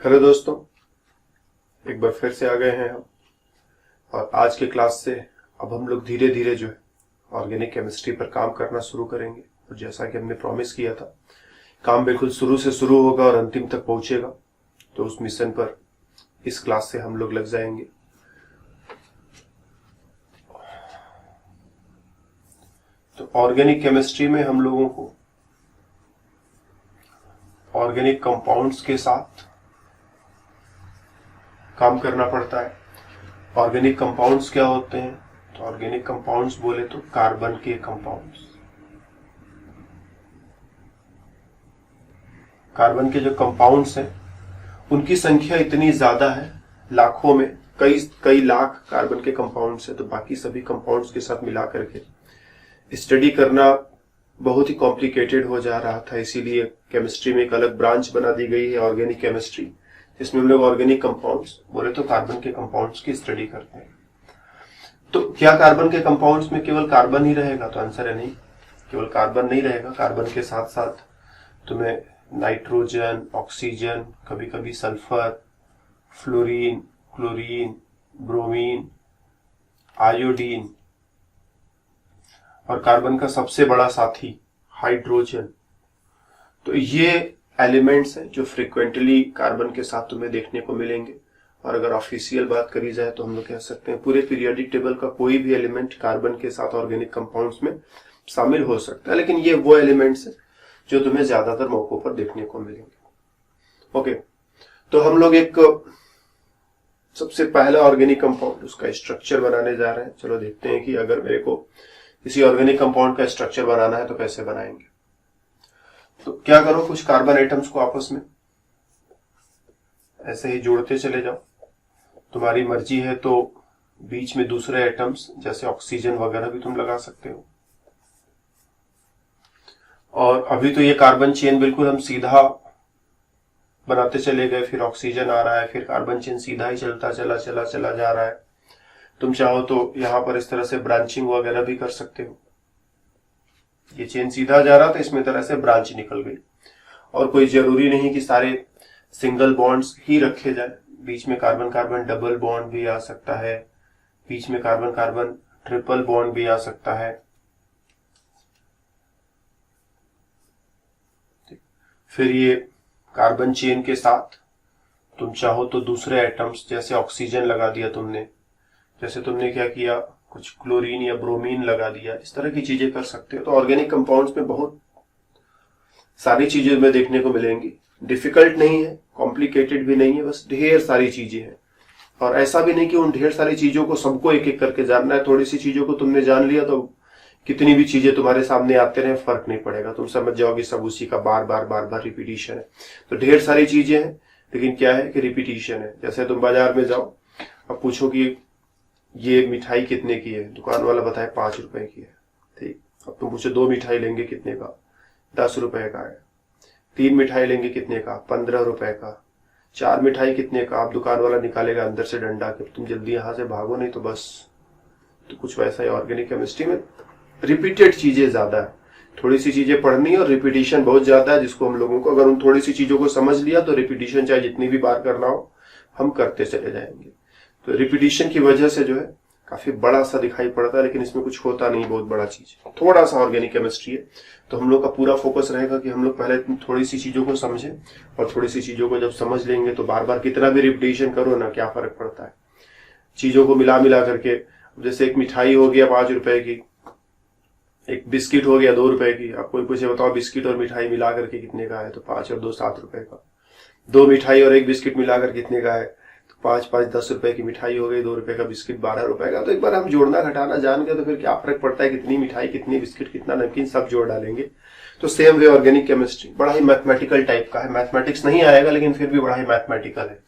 Hello दोस्तों, एक बार फिर से आ गए हैं हम। और आज के क्लास से अब हम लोग धीरे धीरे जो है ऑर्गेनिक केमिस्ट्री पर काम करना शुरू करेंगे। और जैसा कि हमने प्रॉमिस किया था, काम बिल्कुल शुरू से शुरू होगा और अंतिम तक पहुंचेगा। तो उस मिशन पर इस क्लास से हम लोग लग जाएंगे। तो ऑर्गेनिक केमिस्ट्री में हम लोगों को ऑर्गेनिक कंपाउंड्स के साथ काम करना पड़ता है। ऑर्गेनिक कंपाउंड्स क्या होते हैं? तो ऑर्गेनिक कंपाउंड्स बोले तो कार्बन के कंपाउंड्स। कार्बन के जो कंपाउंड्स हैं उनकी संख्या इतनी ज्यादा है, लाखों में, कई लाख कार्बन के कंपाउंड्स है। तो बाकी सभी कंपाउंड्स के साथ मिला करके स्टडी करना बहुत ही कॉम्प्लिकेटेड हो जा रहा था। इसीलिए केमिस्ट्री में एक अलग ब्रांच बना दी गई है, ऑर्गेनिक केमिस्ट्री, जिसमें हम लोग ऑर्गेनिक कंपाउंड्स बोले तो कार्बन के कंपाउंड्स की स्टडी करते हैं। तो क्या कार्बन के कंपाउंड्स में केवल कार्बन ही रहेगा? तो आंसर है नहीं, केवल कार्बन नहीं रहेगा। कार्बन के साथ साथ तुम्हें नाइट्रोजन, ऑक्सीजन, कभी कभी sulphur, fluorine, chlorine, bromine, iodine और कार्बन का सबसे बड़ा साथी हाइड्रोजन। तो ये एलिमेंट्स हैं जो फ्रिक्वेंटली कार्बन के साथ तुम्हें देखने को मिलेंगे। और अगर ऑफिशियल बात करी जाए तो हम लोग कह सकते हैं पूरे पीरियोडिक टेबल का कोई भी एलिमेंट कार्बन के साथ ऑर्गेनिक कंपाउंड्स में शामिल हो सकता है, लेकिन ये वो एलिमेंट्स हैं जो तुम्हें ज्यादातर मौकों पर देखने को मिलेंगे। ओके, तो हम लोग एक सबसे पहला ऑर्गेनिक कंपाउंड, उसका स्ट्रक्चर बनाने जा रहे हैं। चलो देखते हैं कि अगर मेरे को किसी ऑर्गेनिक कंपाउंड का स्ट्रक्चर बनाना है तो कैसे बनाएंगे। तो क्या करो, कुछ कार्बन एटम्स को आपस में ऐसे ही जोड़ते चले जाओ। तुम्हारी मर्जी है तो बीच में दूसरे एटम्स जैसे ऑक्सीजन वगैरह भी तुम लगा सकते हो। और अभी तो ये कार्बन चेन बिल्कुल हम सीधा बनाते चले गए, फिर ऑक्सीजन आ रहा है, फिर कार्बन चेन सीधा ही चलता चला जा रहा है। तुम चाहो तो यहां पर इस तरह से ब्रांचिंग वगैरह भी कर सकते हो। ये चेन सीधा जा रहा था, इसमें तरह से ब्रांच निकल गई। और कोई जरूरी नहीं कि सारे सिंगल बॉन्ड्स ही रखे जाए, बीच में कार्बन कार्बन डबल बॉन्ड भी आ सकता है, बीच में कार्बन कार्बन ट्रिपल बॉन्ड भी आ सकता है। फिर ये कार्बन चेन के साथ तुम चाहो तो दूसरे एटम्स जैसे ऑक्सीजन लगा दिया तुमने, जैसे तुमने क्या किया, कुछ क्लोरीन या ब्रोमीन लगा दिया, इस तरह की चीजें कर सकते हो। तो ऑर्गेनिक कंपाउंड्स में बहुत सारी चीजें में देखने को मिलेंगी। डिफिकल्ट नहीं है, कॉम्प्लिकेटेड भी नहीं है, बस ढेर सारी चीजें हैं। और ऐसा भी नहीं कि उन ढेर सारी चीजों को सबको एक एक करके जानना है। थोड़ी सी चीजों को तुमने जान लिया तो कितनी भी चीजें तुम्हारे सामने आते रहे फर्क नहीं पड़ेगा, तुम समझ जाओगे सब उसी का बार बार रिपीटिशन है। तो ढेर सारी चीजें हैं, लेकिन क्या है कि रिपीटिशन है। जैसे तुम बाजार में जाओ, अब पूछो कि ये मिठाई कितने की है, दुकान वाला बताए 5 रुपए की है। ठीक, अब तुम पूछो 2 मिठाई लेंगे कितने का, 10 रुपए का है। 3 मिठाई लेंगे कितने का, 15 रुपए का। 4 मिठाई कितने का, आप दुकान वाला निकालेगा अंदर से डंडा कि तुम जल्दी यहां से भागो नहीं तो बस। तो कुछ वैसा ही ऑर्गेनिक केमिस्ट्री में रिपीटेड चीजें ज्यादा है, थोड़ी सी चीजें पढ़नी है और रिपीटिशन बहुत ज्यादा है, जिसको हम लोगों को अगर उन थोड़ी सी चीजों को समझ लिया तो रिपीटिशन चाहे जितनी भी बार करना हो हम करते चले जाएंगे। तो रिपीटिशन की वजह से जो है काफी बड़ा सा दिखाई पड़ता है, लेकिन इसमें कुछ होता नहीं बहुत बड़ा चीज, थोड़ा सा ऑर्गेनिक केमिस्ट्री है। तो हम लोग का पूरा फोकस रहेगा कि हम लोग पहले थोड़ी सी चीजों को समझें, और थोड़ी सी चीजों को जब समझ लेंगे तो बार बार कितना भी रिपीटिशन करो ना, क्या फर्क पड़ता है। चीजों को मिला करके, जैसे एक मिठाई हो गया 5 रुपए की, एक बिस्किट हो गया 2 रुपए की। आप कोई पूछे बताओ बिस्किट और मिठाई मिला करके कितने का है, तो 5 और 2 7 रुपए का। 2 मिठाई और 1 बिस्किट मिलाकर कितने का है, तो 5 10 रुपए की मिठाई हो गई, 2 रुपए का बिस्किट 12 रुपए का। तो एक बार हम जोड़ना घटाना जान गए तो फिर क्या फर्क पड़ता है, कितनी मिठाई, कितनी बिस्किट, कितना नमकीन, सब जोड़ डालेंगे। तो सेम वे ऑर्गेनिक केमिस्ट्री बड़ा ही मैथमेटिकल टाइप का है। मैथमेटिक्स नहीं आएगा लेकिन फिर भी बड़ा ही मैथमेटिकल है,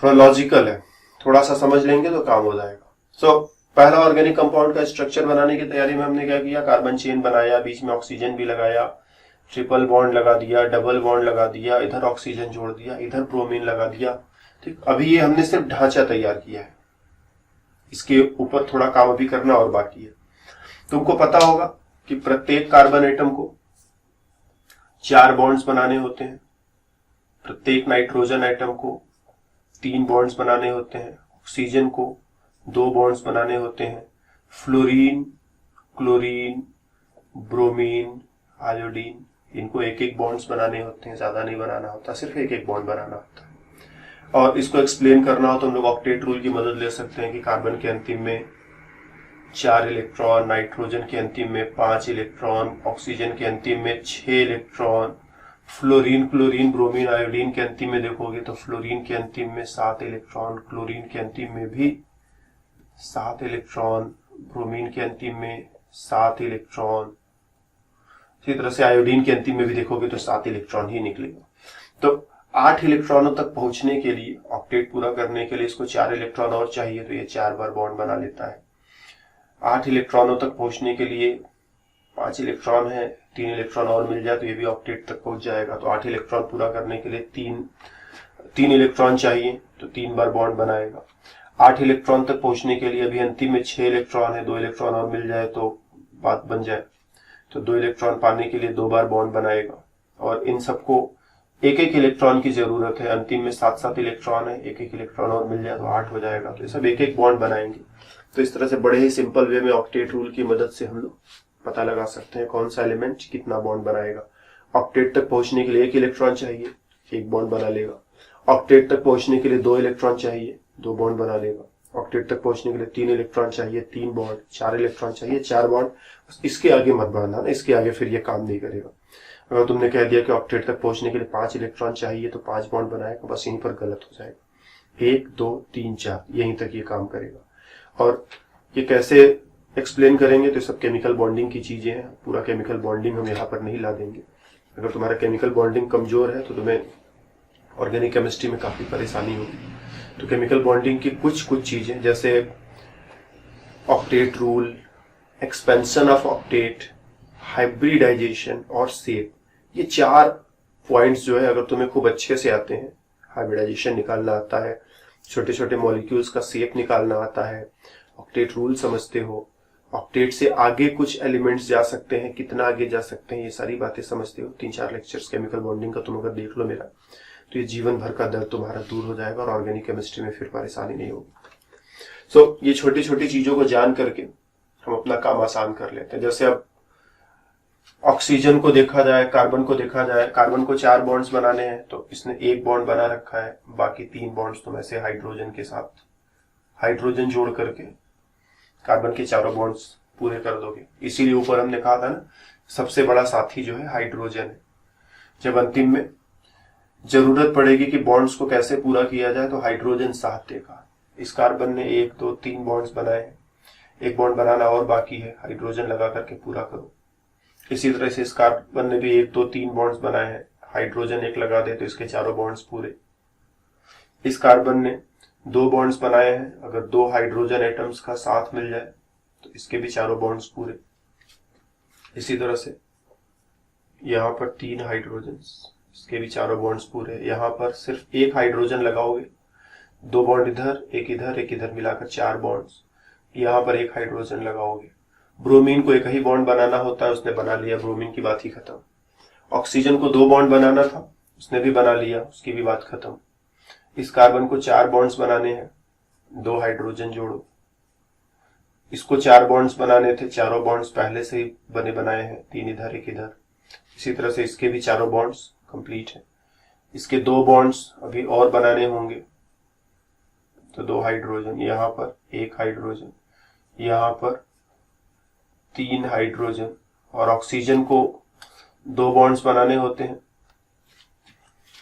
थोड़ा लॉजिकल है। थोड़ा सा समझ लेंगे तो काम हो जाएगा। सो पहला ऑर्गेनिक कंपाउंड का स्ट्रक्चर बनाने की तैयारी में हमने क्या किया, कार्बन चेन बनाया, बीच में ऑक्सीजन भी लगाया, ट्रिपल बॉन्ड लगा दिया, डबल बॉन्ड लगा दिया, इधर ऑक्सीजन जोड़ दिया, इधर ब्रोमीन लगा दिया। ठीक, अभी ये हमने सिर्फ ढांचा तैयार किया है, इसके ऊपर थोड़ा काम अभी करना और बाकी है। तुमको पता होगा कि प्रत्येक कार्बन एटम को 4 बॉन्ड्स बनाने होते हैं। प्रत्येक नाइट्रोजन एटम को 3 बॉन्ड्स बनाने होते हैं, ऑक्सीजन को 2 बॉन्ड्स बनाने होते हैं, फ्लोरीन, क्लोरीन, ब्रोमीन, आयोडीन, इनको एक एक बॉन्ड्स बनाने होते हैं, ज्यादा नहीं बनाना होता, सिर्फ एक एक बॉन्ड बनाना होता है। और इसको एक्सप्लेन करना हो तो हम लोग ऑक्टेट रूल की मदद ले सकते हैं कि कार्बन के अंतिम में 4 इलेक्ट्रॉन, नाइट्रोजन के अंतिम में 5 इलेक्ट्रॉन, ऑक्सीजन के अंतिम में 6 electron, fluorine, chlorine, bromine, iodine के अंतिम में देखोगे तो फ्लोरीन के अंतिम में 7 इलेक्ट्रॉन, क्लोरीन के अंतिम में भी 7 इलेक्ट्रॉन, ब्रोमीन के अंतिम में 7 इलेक्ट्रॉन, इसी तरह से आयोडीन के अंतिम में भी देखोगे तो 7 इलेक्ट्रॉन ही निकलेगा। तो 8 इलेक्ट्रॉनों तक पहुंचने के लिए, ऑक्टेट पूरा करने के लिए इसको 4 इलेक्ट्रॉन और चाहिए, तो ये 4 बार बॉन्ड बना लेता है। 8 इलेक्ट्रॉनों तक पहुंचने के लिए 5 इलेक्ट्रॉन है, 3 इलेक्ट्रॉन और मिल जाए तो ये भी ऑक्टेट तक पहुंच जाएगा। तो 8 इलेक्ट्रॉन पूरा करने के लिए 3 इलेक्ट्रॉन चाहिए, तो 3 बार बॉन्ड बनाएगा। 8 इलेक्ट्रॉन तक पहुंचने के लिए अभी अंतिम में 6 इलेक्ट्रॉन है, 2 इलेक्ट्रॉन और मिल जाए तो बात बन जाए, तो 2 इलेक्ट्रॉन पाने के लिए 2 बार बॉन्ड बनाएगा। और इन सबको एक एक इलेक्ट्रॉन की जरूरत है, अंतिम में 7 इलेक्ट्रॉन है, एक एक इलेक्ट्रॉन और मिल जाए तो 8 हो जाएगा। तो ये सब एक एक बॉन्ड बनाएंगे। तो इस तरह से बड़े ही सिंपल वे में ऑक्टेट रूल की मदद से हम लोग पता लगा सकते हैं कौन सा एलिमेंट कितना बॉन्ड बनाएगा। ऑक्टेट तक पहुंचने के लिए 1 इलेक्ट्रॉन चाहिए, 1 बॉन्ड बना लेगा। ऑक्टेट तक पहुंचने के लिए 2 इलेक्ट्रॉन चाहिए, 2 बॉन्ड बना लेगा। ऑक्टेट तक पहुंचने के लिए 3 इलेक्ट्रॉन चाहिए, 3 बॉन्ड। 4 इलेक्ट्रॉन चाहिए, 4 बॉन्ड। इसके आगे मत बढ़ना ना, इसके आगे फिर ये काम नहीं करेगा। अगर तुमने कह दिया कि ऑक्टेट तक पहुंचने के लिए 5 इलेक्ट्रॉन चाहिए तो 5 बॉन्ड बनाएगा, बस यहीं पर गलत हो जाएगा। 1 2 3 4 यहीं तक ये काम करेगा। और ये कैसे एक्सप्लेन करेंगे तो सब केमिकल बॉन्डिंग की चीजें हैं, पूरा केमिकल बॉन्डिंग हम यहाँ पर नहीं ला देंगे। अगर तुम्हारा केमिकल बॉन्डिंग कमजोर है तो तुम्हें ऑर्गेनिक केमिस्ट्री में काफी परेशानी होगी। तो केमिकल बॉन्डिंग की कुछ चीजें जैसे octet rule, expansion of octet, hybridization और शेप, ये 4 पॉइंट्स जो है अगर तुम्हें खूब अच्छे से आते हैं, हाइब्रिडाइजेशन निकालना आता है, छोटे छोटे मॉलिक्यूल्स का शेप निकालना आता है, ऑक्टेट रूल समझते हो, ऑक्टेट से आगे कुछ एलिमेंट्स जा सकते हैं, कितना आगे जा सकते हैं, ये सारी बातें समझते हो। 3-4 लेक्चर्स केमिकल बॉन्डिंग का तुम अगर देख लो मेरा, तो ये जीवन भर का दर्द तुम्हारा दूर हो जाएगा और ऑर्गेनिक केमिस्ट्री में फिर परेशानी नहीं होगी। सो ये छोटी छोटी चीजों को जान करके हम अपना काम आसान कर लेते हैं। जैसे अब ऑक्सीजन को देखा जाए, कार्बन को देखा जाए, कार्बन को 4 बॉन्ड्स बनाने हैं तो इसने 1 बॉन्ड बना रखा है, बाकी 3 बॉन्ड्स तुम ऐसे हाइड्रोजन के साथ हाइड्रोजन जोड़ करके कार्बन के 4 बॉन्ड्स पूरे कर दोगे। इसीलिए ऊपर हमने कहा था ना, सबसे बड़ा साथी जो है हाइड्रोजन है। जब अंतिम में जरूरत पड़ेगी कि बॉन्ड्स को कैसे पूरा किया जाए तो हाइड्रोजन साथ देगा। इस कार्बन ने 1 2 3 बॉन्ड्स बनाए हैं, 1 बॉन्ड बनाना और बाकी है, हाइड्रोजन लगा करके पूरा करो। इसी तरह से इस कार्बन ने भी 1 2 3 बॉन्ड्स बनाए हैं, हाइड्रोजन 1 लगा दे तो इसके 4 बॉन्ड्स पूरे। इस कार्बन ने 2 बॉन्ड्स बनाए हैं, अगर 2 हाइड्रोजन एटम्स का साथ मिल जाए तो इसके भी 4 बॉन्ड्स पूरे। इसी तरह से यहाँ पर 3 हाइड्रोजन्स, इसके भी 4 बॉन्ड्स पूरे। यहाँ पर सिर्फ 1 हाइड्रोजन लगाओगे, 2 बॉन्ड इधर, 1 इधर, 1 इधर, मिलाकर 4 बॉन्ड्स। यहाँ पर 1 हाइड्रोजन लगाओगे। ब्रोमीन को 1 ही बॉन्ड बनाना होता है, उसने बना लिया, ब्रोमीन की बात ही खत्म। ऑक्सीजन को 2 बॉन्ड बनाना था, उसने भी बना लिया, उसकी भी बात खत्म। इस कार्बन को 4 बॉन्ड्स बनाने हैं, 2 हाइड्रोजन जोड़ो। इसको 4 बॉन्ड्स बनाने थे, 4 बॉन्ड्स पहले से ही बने बनाए हैं, 3 इधर 1 इधर। इसी तरह से इसके भी 4 बॉन्ड्स कंप्लीट है। इसके 2 बॉन्ड्स अभी और बनाने होंगे, तो 2 हाइड्रोजन, यहाँ पर 1 हाइड्रोजन, यहाँ पर 3 हाइड्रोजन। और ऑक्सीजन को 2 बॉन्ड्स बनाने होते हैं,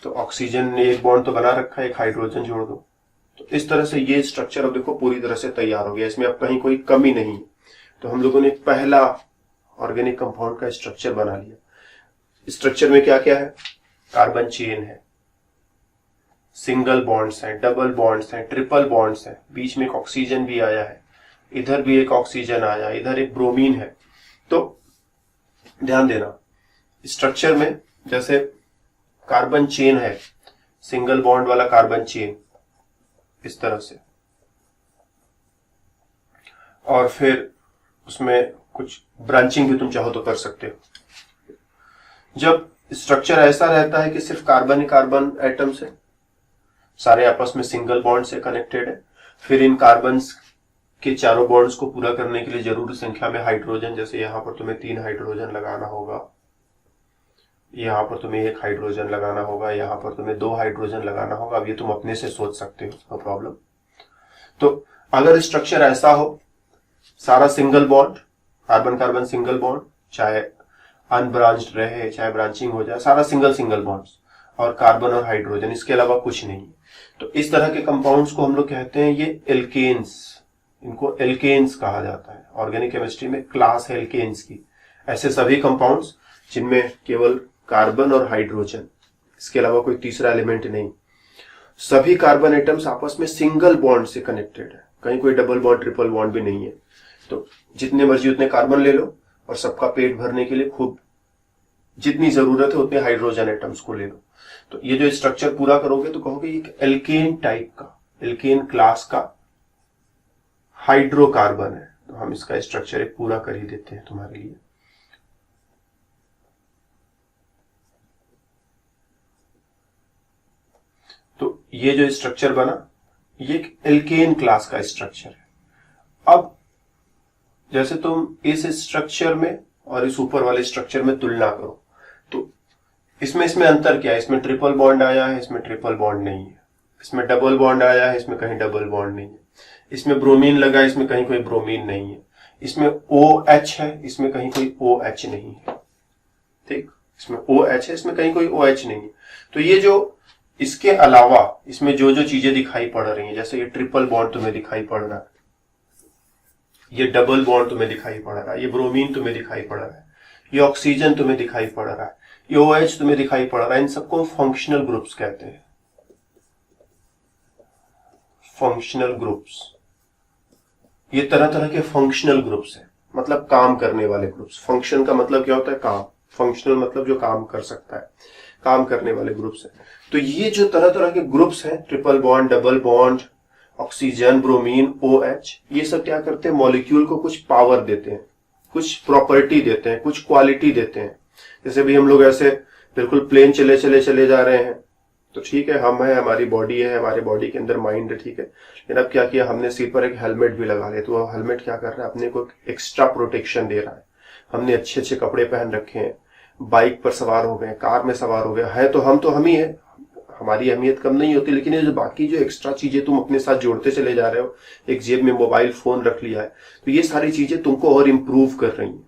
तो ऑक्सीजन ने 1 बॉन्ड तो बना रखा है, 1 हाइड्रोजन जोड़ दो। तो इस तरह से ये स्ट्रक्चर अब देखो पूरी तरह से तैयार हो गया, इसमें अब कहीं कोई कमी नहीं है। तो हम लोगों ने पहला ऑर्गेनिक कंपाउंड का स्ट्रक्चर बना लिया। स्ट्रक्चर में क्या क्या है? कार्बन चेन है, सिंगल बॉन्ड्स हैं, डबल बॉन्ड्स हैं, ट्रिपल बॉन्ड्स हैं, बीच में एक ऑक्सीजन भी आया है, इधर भी एक ऑक्सीजन आया, इधर एक ब्रोमीन है। तो ध्यान देना, स्ट्रक्चर में जैसे कार्बन चेन है, सिंगल बॉन्ड वाला कार्बन चेन इस तरह से, और फिर उसमें कुछ ब्रांचिंग भी तुम चाहो तो कर सकते हो। जब स्ट्रक्चर ऐसा रहता है कि सिर्फ कार्बन ही कार्बन एटम्स है, सारे आपस में सिंगल बॉन्ड से कनेक्टेड है। फिर इन कार्बन के चारों बॉन्ड्स को पूरा करने के लिए जरूरी संख्या में हाइड्रोजन, जैसे यहां पर तुम्हें 3 हाइड्रोजन लगाना होगा, यहां पर तुम्हें 1 हाइड्रोजन लगाना होगा, यहां पर तुम्हें 2 हाइड्रोजन लगाना होगा। अब ये तुम अपने से सोच सकते हो, नो प्रॉब्लम। तो अगर स्ट्रक्चर ऐसा हो, सारा single bond, carbon carbon single bond, चाहे अनब्रांच्ड रहे चाहे ब्रांचिंग हो जाए, सारा सिंगल सिंगल बॉन्ड्स, और कार्बन और हाइड्रोजन, इसके अलावा कुछ नहीं। तो इस तरह के कंपाउंड्स को हम लोग कहते हैं ये एल्केन्स, इनको एल्केन्स कहा जाता है। ऑर्गेनिक केमिस्ट्री में क्लास है एल्केन्स की। ऐसे सभी कंपाउंड्स जिनमें केवल कार्बन और हाइड्रोजन, इसके अलावा कोई तीसरा एलिमेंट नहीं, सभी कार्बन एटम्स आपस में सिंगल बॉन्ड से कनेक्टेड है, कहीं कोई डबल बॉन्ड ट्रिपल बॉन्ड भी नहीं है। तो जितने मर्जी उतने कार्बन ले लो और सबका पेट भरने के लिए खूब जितनी जरूरत है उतने हाइड्रोजन एटम्स को ले लो। तो ये जो स्ट्रक्चर पूरा करोगे तो कहोगे एक एल्केन टाइप का, एल्केन क्लास का हाइड्रोकार्बन है। तो हम इसका स्ट्रक्चर एक पूरा कर ही देते हैं तुम्हारे लिए। तो ये जो स्ट्रक्चर बना ये एक एल्केन क्लास का स्ट्रक्चर है। अब जैसे तुम इस स्ट्रक्चर में और इस ऊपर वाले स्ट्रक्चर में तुलना करो तो इसमें अंतर क्या है? इसमें ट्रिपल बॉन्ड आया है, इसमें ट्रिपल बॉन्ड नहीं है। इसमें डबल बॉन्ड आया है, इसमें कहीं डबल बॉन्ड नहीं है। इसमें ब्रोमीन लगा है, इसमें कहीं कोई ब्रोमीन नहीं है। इसमें OH है, इसमें कहीं कोई OH नहीं है। ठीक, इसमें OH है, इसमें कहीं कोई OH नहीं है। तो ये जो इसके अलावा इसमें जो जो चीजें दिखाई पड़ रही हैं, जैसे ये ट्रिपल बॉन्ड तुम्हें दिखाई पड़ रहा है, ये डबल बॉन्ड तुम्हें दिखाई पड़ रहा है, ये ब्रोमीन तुम्हें दिखाई पड़ रहा है, ये ऑक्सीजन तुम्हें दिखाई पड़ रहा है, ये OH तुम्हें दिखाई पड़ रहा है, इन सबको फंक्शनल ग्रुप्स कहते हैं। फंक्शनल ग्रुप्स, ये तरह तरह के फंक्शनल ग्रुप्स हैं, मतलब काम करने वाले ग्रुप्स। फंक्शन का मतलब क्या होता है? काम। फंक्शनल मतलब जो काम कर सकता है, काम करने वाले ग्रुप्स हैं। तो ये जो तरह तरह के ग्रुप्स हैं, triple bond, double bond, oxygen, bromine, OH, ये सब क्या करते हैं? मॉलिक्यूल को कुछ पावर देते हैं, कुछ प्रॉपर्टी देते हैं, कुछ क्वालिटी देते हैं। जैसे भी हम लोग ऐसे बिल्कुल प्लेन चले चले चले जा रहे हैं तो ठीक है, हम है, हमारी बॉडी है, हमारे बॉडी के अंदर माइंड है, ठीक है। लेकिन अब क्या किया हमने, सिर पर एक हेलमेट भी लगा लिया। तो हेलमेट क्या कर रहा है? अपने को एक्स्ट्रा प्रोटेक्शन दे रहा है। हमने अच्छे अच्छे कपड़े पहन रखे हैं, बाइक पर सवार हो गए, कार में सवार हो गए, है तो हम ही है, हमारी अहमियत कम नहीं होती। लेकिन ये जो बाकी जो एक्स्ट्रा चीजें तुम अपने साथ जोड़ते चले जा रहे हो, एक जेब में मोबाइल फोन रख लिया है, तो ये सारी चीजें तुमको और इम्प्रूव कर रही हैं,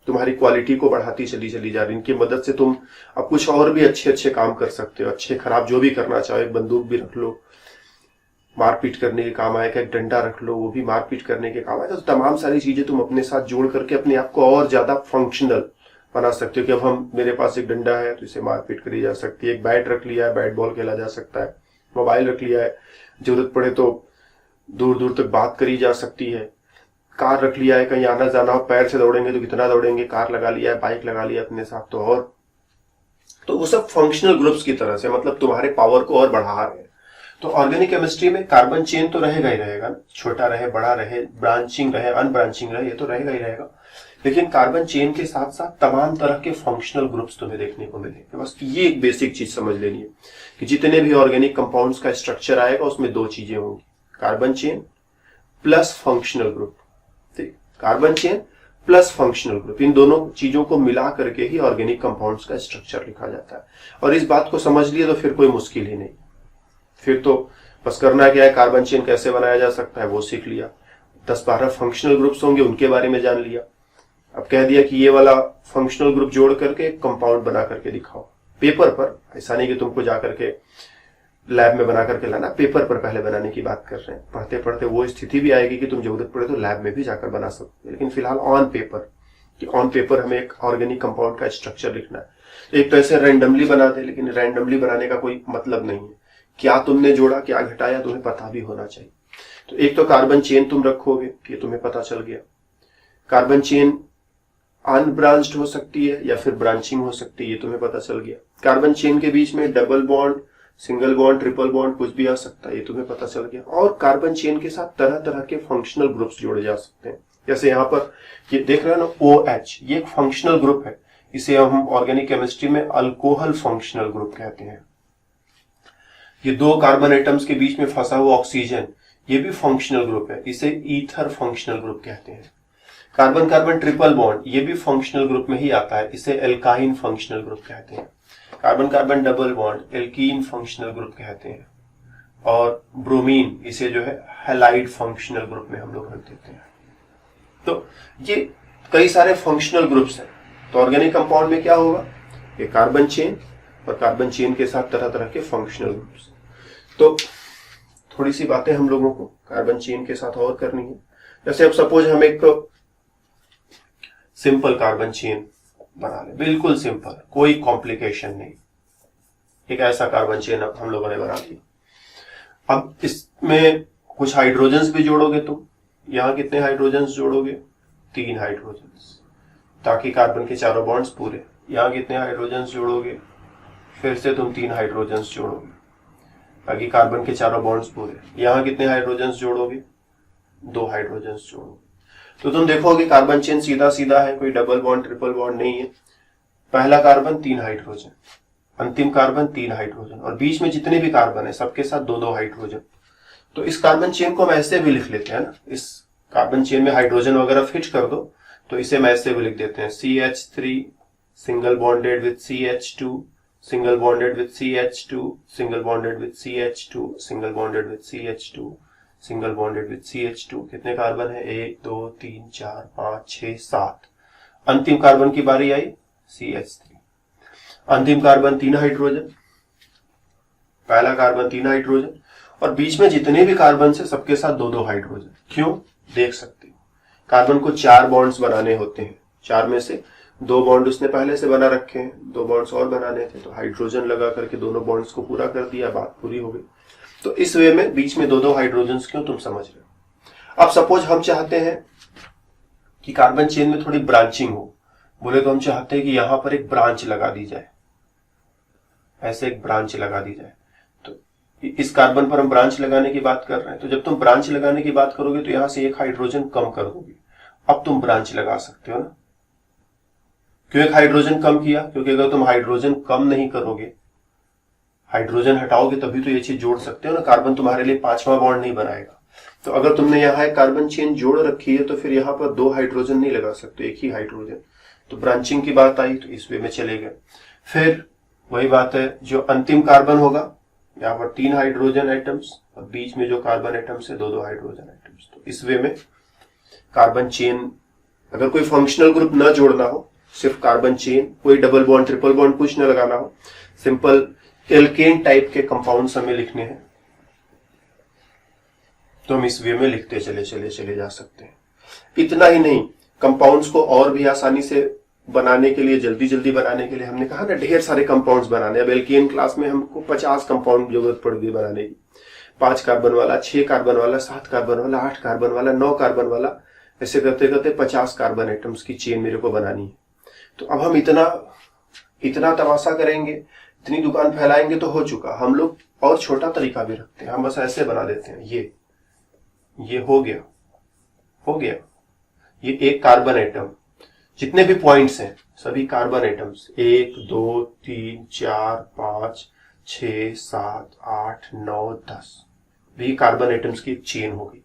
तुम्हारी क्वालिटी को बढ़ाती चली जा रही है। इनकी मदद से तुम अब कुछ और भी अच्छे अच्छे काम कर सकते हो, अच्छे खराब जो भी करना चाहो। एक बंदूक भी रख लो, मारपीट करने के काम आएगा, एक डंडा रख लो, वो भी मारपीट करने के काम आएगा। तो तमाम सारी चीजें तुम अपने साथ जोड़ करके अपने आप को और ज्यादा फंक्शनल बना सकते हो कि अब हम, मेरे पास एक डंडा है तो इसे मारपीट करी जा सकती है, एक बैट रख लिया है, बैट बॉल खेला जा सकता है, मोबाइल रख लिया है, जरूरत पड़े तो दूर दूर तक बात करी जा सकती है, कार रख लिया है, कहीं आना जाना हो, पैर से दौड़ेंगे तो कितना दौड़ेंगे, कार लगा लिया है, बाइक लगा लिया अपने साथ तो और, तो वो सब फंक्शनल ग्रुप्स की तरह से, मतलब तुम्हारे पावर को और बढ़ा रहे हैं। तो ऑर्गेनिक केमिस्ट्री में कार्बन चेन तो रहेगा ही रहेगा, छोटा रहे बड़ा रहे, ब्रांचिंग रहे अनब्रांचिंग रहे, ये तो रहेगा ही रहेगा। लेकिन कार्बन चेन के साथ साथ तमाम तरह के फंक्शनल ग्रुप्स तुम्हें देखने को मिलेंगे। बस ये एक बेसिक चीज समझ लेनी है कि जितने भी ऑर्गेनिक कंपाउंड्स का स्ट्रक्चर आएगा उसमें 2 चीजें होंगी, carbon chain plus functional group. ठीक, carbon chain plus functional group, इन दोनों चीजों को मिला करके ही ऑर्गेनिक कंपाउंड्स का स्ट्रक्चर लिखा जाता है। और इस बात को समझ लिए तो फिर कोई मुश्किल ही नहीं, फिर तो बस करना क्या है, कार्बन चेन कैसे बनाया जा सकता है वो सीख लिया, 10-12 फंक्शनल ग्रुप्स होंगे उनके बारे में जान लिया। अब कह दिया कि ये वाला फंक्शनल ग्रुप जोड़ करके एक कंपाउंड बना करके दिखाओ पेपर पर। ऐसा नहीं कि तुमको जाकर के लैब में बना करके लाना, पेपर पर पहले बनाने की बात कर रहे हैं। पढ़ते पढ़ते वो स्थिति भी आएगी कि तुम जरूरत पड़े तो लैब में भी जाकर बना सकते, लेकिन फिलहाल ऑन पेपर, कि ऑन पेपर हमें एक ऑर्गेनिक कंपाउंड का स्ट्रक्चर लिखना है। एक तो ऐसे रैंडमली बना दे, लेकिन रैंडमली बनाने का कोई मतलब नहीं है, क्या तुमने जोड़ा क्या घटाया तुम्हें पता भी होना चाहिए। तो एक तो कार्बन चेन तुम रखोगे, ये तुम्हें पता चल गया। कार्बन चेन अनब्रांच्ड हो सकती है या फिर ब्रांचिंग हो सकती है, ये तुम्हें पता चल गया। कार्बन चेन के बीच में double bond, single bond, triple bond कुछ भी आ सकता है, ये तुम्हें पता चल गया। और कार्बन चेन के साथ तरह तरह के फंक्शनल ग्रुप्स जोड़े जा सकते हैं। जैसे यहाँ पर ये देख रहे हो ना, OH, ये एक फंक्शनल ग्रुप है। इसे हम ऑर्गेनिक केमिस्ट्री में अल्कोहल फंक्शनल ग्रुप कहते हैं। ये दो कार्बन एटम्स के बीच में फंसा हुआ ऑक्सीजन, ये भी फंक्शनल ग्रुप है, इसे ईथर फंक्शनल ग्रुप कहते हैं। कार्बन कार्बन ट्रिपल बॉन्ड, ये भी फंक्शनल ग्रुप में ही आता है, इसे एल्काइन फंक्शनल ग्रुप कहते हैं। Carbon carbon double bond alkene functional group कहते हैं। और ब्रोमीन, इसे जो है हैलाइड फंक्शनल ग्रुप में हम लोग रख देते हैं। तो ये कई सारे फंक्शनल ग्रुप्स हैं। तो ऑर्गेनिक कंपाउंड में क्या होगा, ये कार्बन चेन और कार्बन चेन के साथ तरह तरह के फंक्शनल ग्रुप्स। तो थोड़ी सी बातें हम लोगों को कार्बन चेन के साथ और करनी है। जैसे अब सपोज हम एक सिंपल कार्बन चेन बना ले, बिल्कुल सिंपल, कोई कॉम्प्लिकेशन नहीं। एक ऐसा कार्बन चेन अब हम लोगों ने बना लिया। अब इसमें कुछ हाइड्रोजन्स भी जोड़ोगे तुम। यहां कितने हाइड्रोजन्स जोड़ोगे, 3 हाइड्रोजन्स, ताकि कार्बन के चारों बॉन्ड्स पूरे। यहां कितने हाइड्रोजन्स जोड़ोगे, फिर से तुम 3 हाइड्रोजन्स जोड़ोगे, ताकि कार्बन के चारों बॉन्ड्स पूरे। यहां कितने हाइड्रोजन्स जोड़ोगे, 2 हाइड्रोजन्स जोड़ोगे। तो तुम देखोगे कार्बन चेन सीधा सीधा है, कोई डबल बॉन्ड ट्रिपल बॉन्ड नहीं है। पहला कार्बन 3 हाइड्रोजन, अंतिम कार्बन 3 हाइड्रोजन, और बीच में जितने भी कार्बन है सबके साथ 2-2 हाइड्रोजन। तो इस कार्बन चेन को हम ऐसे भी लिख लेते हैं ना, इस कार्बन चेन में हाइड्रोजन वगैरह फिट कर दो तो इसे हम ऐसे भी लिख देते हैं, CH3 single bonded with CH2 single bonded with CH2 single bonded with CH2 single bonded with CH2 single bonded with CH2। कितने कार्बन है, 1 2 3 4 5 6 7। अंतिम कार्बन की बारी आई, CH3। अंतिम कार्बन 3 हाइड्रोजन, पहला कार्बन 3 हाइड्रोजन, और बीच में जितने भी कार्बन से सबके साथ 2-2 हाइड्रोजन। क्यों, देख सकते हो कार्बन को 4 बॉन्ड्स बनाने होते हैं, 4 में से 2 बॉन्ड उसने पहले से बना रखे हैं, 2 बॉन्ड्स और बनाने थे, तो हाइड्रोजन लगा करके दोनों बॉन्ड्स को पूरा कर दिया, बात पूरी हो गई। तो इस वे में बीच में 2-2 हाइड्रोजन क्यों, तुम समझ रहे हो। अब सपोज हम चाहते हैं कि कार्बन चेन में थोड़ी ब्रांचिंग हो, बोले तो हम चाहते हैं कि यहां पर एक ब्रांच लगा दी जाए, ऐसे एक ब्रांच लगा दी जाए। तो इस कार्बन पर हम ब्रांच लगाने की बात कर रहे हैं। तो जब तुम ब्रांच लगाने की बात करोगे तो यहां से एक हाइड्रोजन कम कर दोगे, अब तुम ब्रांच लगा सकते हो ना। क्यों एक हाइड्रोजन कम किया, क्योंकि अगर तुम हाइड्रोजन कम नहीं करोगे, हाइड्रोजन हटाओगे तभी तो ये चीज जोड़ सकते हो ना। कार्बन तुम्हारे लिए 5वां बॉन्ड नहीं बनाएगा। तो अगर तुमने यहाँ एक कार्बन चेन जोड़ रखी है तो फिर यहाँ पर 2 हाइड्रोजन नहीं लगा सकते, एक ही हाइड्रोजन। तो ब्रांचिंग की बात आई तो इस वे में चले गए। फिर वही बात है, जो अंतिम कार्बन होगा यहाँ पर 3 हाइड्रोजन एटम्स, और बीच में जो कार्बन एटम्स है 2-2 हाइड्रोजन एटम्स। तो इस वे में कार्बन चेन, अगर कोई फंक्शनल ग्रुप न जोड़ना हो, सिर्फ कार्बन चेन, कोई डबल बॉन्ड ट्रिपल बॉन्ड कुछ न लगाना हो, सिंपल एल्केन टाइप के कंपाउंड्स हमें लिखने हैं, तो हम इस वे में लिखते चले जा सकते हैं। इतना ही नहीं, कंपाउंड्स को और भी आसानी से बनाने के लिए, जल्दी जल्दी बनाने के लिए, हमने कहा ना ढेर सारे कंपाउंड्स बनाने। अब एल्केन क्लास में हमको 50 कंपाउंड जरूरत पड़ गई बनाने की, 5 कार्बन वाला, 6 कार्बन वाला, 7 कार्बन वाला, 8 कार्बन वाला, 9 कार्बन वाला, ऐसे करते करते 50 कार्बन एटम्स की चेन मेरे को बनानी है। तो अब हम इतना तमाशा करेंगे, इतनी दुकान फैलाएंगे तो हो चुका। हम लोग और छोटा तरीका भी रखते हैं, हम बस ऐसे बना देते हैं, ये हो गया। ये एक कार्बन एटम, जितने भी पॉइंट्स हैं सभी कार्बन एटम्स, 1 2 3 4 5 6 7 8 9 10 भी कार्बन एटम्स की एक चेन होगी।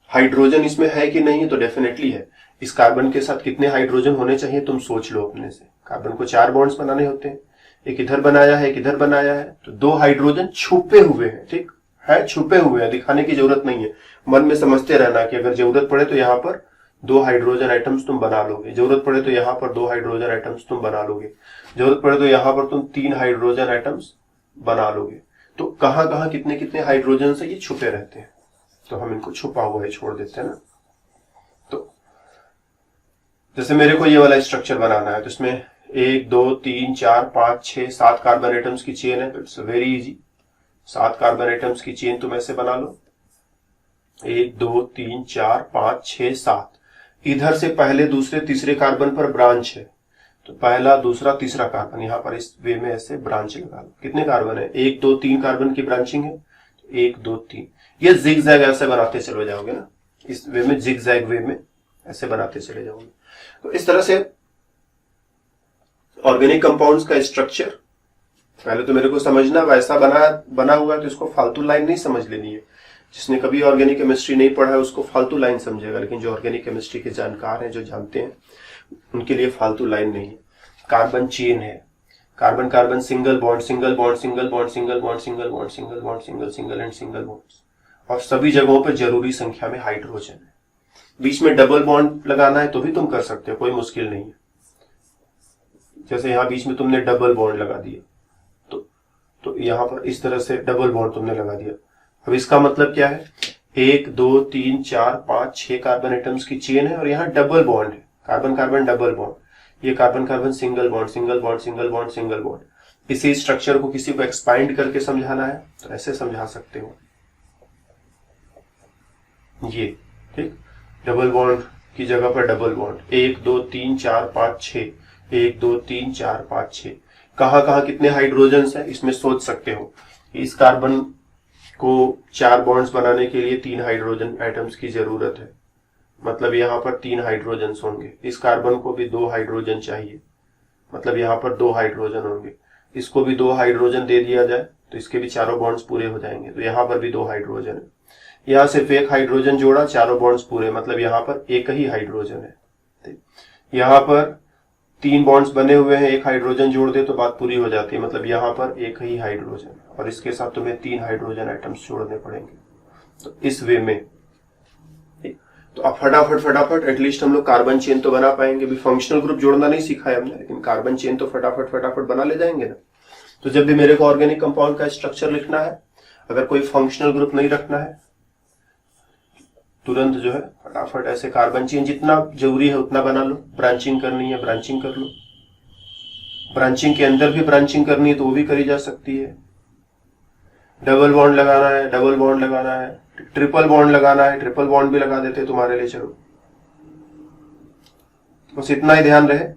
हाइड्रोजन इसमें है कि नहीं, तो डेफिनेटली है। इस कार्बन के साथ कितने हाइड्रोजन होने चाहिए तुम सोच लो अपने से। कार्बन को 4 बॉन्ड्स बनाने होते हैं, एक इधर बनाया है, एक इधर बनाया है, तो 2 हाइड्रोजन छुपे हुए हैं, ठीक है, छुपे हुए हैं, दिखाने की जरूरत नहीं है। मन में समझते रहना कि अगर जरूरत पड़े तो यहाँ पर 2 हाइड्रोजन एटम्स तुम बना लोगे, जरूरत पड़े तो यहाँ पर 2 हाइड्रोजन एटम्स तुम बना लोगे, जरूरत पड़े तो यहाँ पर तुम 3 हाइड्रोजन एटम्स बना लोगे। तो कहां कहां कितने कितने हाइड्रोजन से ये छुपे रहते हैं, तो हम इनको छुपा हुआ ही छोड़ देते हैं ना। तो जैसे मेरे को ये वाला स्ट्रक्चर बनाना है, तो इसमें 1 2 3 4 5 6 7 कार्बन एटम्स की चेन है, तो it's very easy. 7 carbon atoms की चेन तुम ऐसे बना लो, 1 2 3 4 5 6 7। इधर से पहले दूसरे तीसरे कार्बन पर ब्रांच है, तो पहला दूसरा तीसरा कार्बन यहां पर इस वे में ऐसे ब्रांच लगा लो। कितने कार्बन है, 1 2 3 कार्बन की ब्रांचिंग है, 1 2 3। ये जिग जैग ऐसे बनाते चले जाओगे ना, इस वे में जिग जैग वे में ऐसे बनाते चले जाओगे। तो इस तरह से ऑर्गेनिक कंपाउंड्स का स्ट्रक्चर पहले तो मेरे को समझना, वैसा बना हुआ है तो इसको फालतू लाइन नहीं समझ लेनी है। जिसने कभी ऑर्गेनिक केमिस्ट्री नहीं पढ़ा है उसको फालतू लाइन समझेगा, लेकिन जो ऑर्गेनिक केमिस्ट्री के जानकार हैं, जो जानते हैं, उनके लिए फालतू लाइन नहीं है। कार्बन चेन है, carbon carbon single bond single bond single bond single bond single bond single bond single single and single bonds, और सभी जगहों पर जरूरी संख्या में हाइड्रोजन है। बीच में डबल बॉन्ड लगाना है तो भी तुम कर सकते हो, कोई मुश्किल नहीं है। जैसे यहां बीच में तुमने डबल बॉन्ड लगा दिया तो यहां पर इस तरह से डबल बॉन्ड तुमने लगा दिया। अब इसका मतलब क्या है, 1 2 3 4 5 6 कार्बन एटम्स की चेन है और यहाँ डबल बॉन्ड है, कार्बन कार्बन डबल बॉन्ड। ये carbon carbon single bond single bond single bond single bond. इसी स्ट्रक्चर को किसी को एक्सपांड करके समझाना है तो ऐसे समझा सकते हो, ये ठीक। डबल बॉन्ड की जगह पर डबल बॉन्ड, 1 2 3 4 5 6, 1 2 3 4 5 6। कहां कितने हाइड्रोजन्स हैं इसमें सोच सकते हो। इस कार्बन को 4 बॉन्ड्स बनाने के लिए 3 हाइड्रोजन एटम्स की जरूरत है, मतलब यहाँ पर 3 हाइड्रोजन्स होंगे। इस कार्बन को भी 2 हाइड्रोजन चाहिए, मतलब यहाँ पर 2 हाइड्रोजन होंगे। इसको भी 2 हाइड्रोजन दे दिया जाए तो इसके भी चारों बॉन्ड्स पूरे हो जाएंगे, तो यहाँ पर भी 2 हाइड्रोजन है। यहाँ सिर्फ 1 हाइड्रोजन जोड़ा, चारों बॉन्ड्स पूरे, मतलब यहाँ पर 1 ही हाइड्रोजन है। यहाँ पर 3 बॉन्ड्स बने हुए हैं, 1 हाइड्रोजन जोड़ दे तो बात पूरी हो जाती है, मतलब यहाँ पर 1 ही हाइड्रोजन, और इसके साथ तुम्हें 3 हाइड्रोजन एटम्स जोड़ने पड़ेंगे। तो इस वे में तो अब फटाफट एटलीस्ट हम लोग कार्बन चेन तो बना पाएंगे। भी फंक्शनल ग्रुप जोड़ना नहीं सीखा है हमने, लेकिन कार्बन चेन तो फटाफट बना ले जाएंगे ना। तो जब भी मेरे को ऑर्गेनिक कंपाउंड का स्ट्रक्चर लिखना है, अगर कोई फंक्शनल ग्रुप नहीं रखना है, तुरंत जो है फटाफट ऐसे कार्बन चेन जितना जरूरी है उतना बना लो। ब्रांचिंग करनी है ब्रांचिंग कर लो, ब्रांचिंग के अंदर भी ब्रांचिंग करनी है तो वो भी करी जा सकती है। डबल बॉन्ड लगाना है डबल बॉन्ड लगाना है, ट्रिपल बॉन्ड लगाना है ट्रिपल बॉन्ड भी लगा देते तुम्हारे लिए। चलो बस इतना ही ध्यान रहे,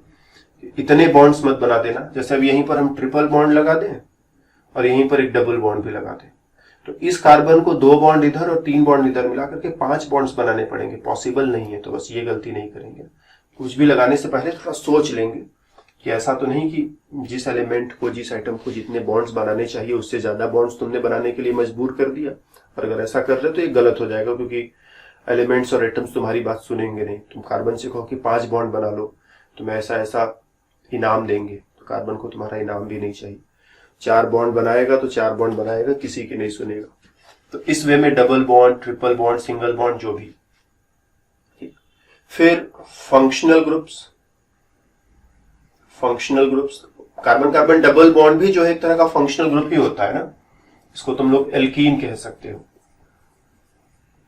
इतने बॉन्ड्स मत बना देना। जैसे अब यहीं पर हम ट्रिपल बॉन्ड लगा दें और यहीं पर एक डबल बॉन्ड भी लगा दें, तो इस कार्बन को 2 बॉन्ड इधर और 3 बॉन्ड इधर मिला करके 5 बॉन्ड्स बनाने पड़ेंगे। पॉसिबल नहीं है, तो बस ये गलती नहीं करेंगे। कुछ भी लगाने से पहले थोड़ा सोच लेंगे कि ऐसा तो नहीं कि जिस एलिमेंट को, जिस आइटम को जितने बॉन्ड्स बनाने चाहिए उससे ज्यादा बॉन्ड्स तुमने बनाने के लिए मजबूर कर दिया। और अगर ऐसा कर रहे तो ये गलत हो जाएगा, क्योंकि एलिमेंट्स और एटम्स तुम्हारी बात सुनेंगे नहीं। तुम कार्बन से कहो कि 5 बॉन्ड बना लो, तुम्हें ऐसा ऐसा इनाम देंगे, तो कार्बन को तुम्हारा इनाम भी नहीं चाहिए। 4 बॉन्ड बनाएगा तो 4 बॉन्ड बनाएगा, किसी की नहीं सुनेगा। तो इस वे में double bond, triple bond, single bond जो भी। फिर functional groups, carbon carbon double bond भी जो है एक तरह का फंक्शनल ग्रुप ही होता है ना, इसको तुम लोग एल्कीन कह सकते हो।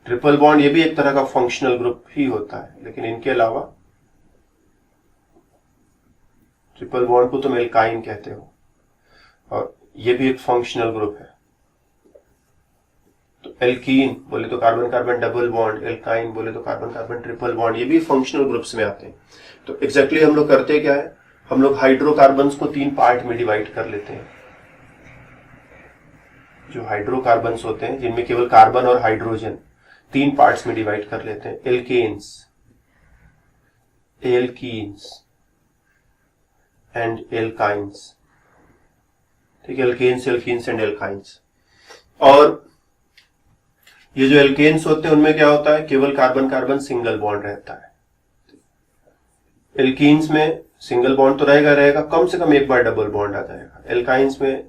ट्रिपल बॉन्ड ये भी एक तरह का फंक्शनल ग्रुप ही होता है, लेकिन इनके अलावा ट्रिपल बॉन्ड को तुम एल्काइन कहते हो, और ये भी एक फंक्शनल ग्रुप है। तो एल्कीन बोले तो carbon carbon double bond, alkyne बोले तो कार्बन कार्बन ट्रिपल बॉन्ड, ये भी फंक्शनल ग्रुप्स में आते हैं। तो एग्जैक्टली हम लोग करते क्या है, हम लोग हाइड्रोकार्बन्स को 3 पार्ट में डिवाइड कर लेते हैं। जो हाइड्रोकार्बन्स होते हैं जिनमें केवल कार्बन और हाइड्रोजन, 3 पार्ट्स में डिवाइड कर लेते हैं। एल्कीन्स एंड एल्काइंस, ठीक है, एल्कीन्स एंड एल्काइंस। और ये जो एल्केन्स होते हैं उनमें क्या होता है, केवल कार्बन कार्बन सिंगल बॉन्ड रहता है। एल्कीन्स में सिंगल बॉन्ड तो रहेगा, कम से कम एक बार डबल बॉन्ड आ जाएगा। एल्काइंस में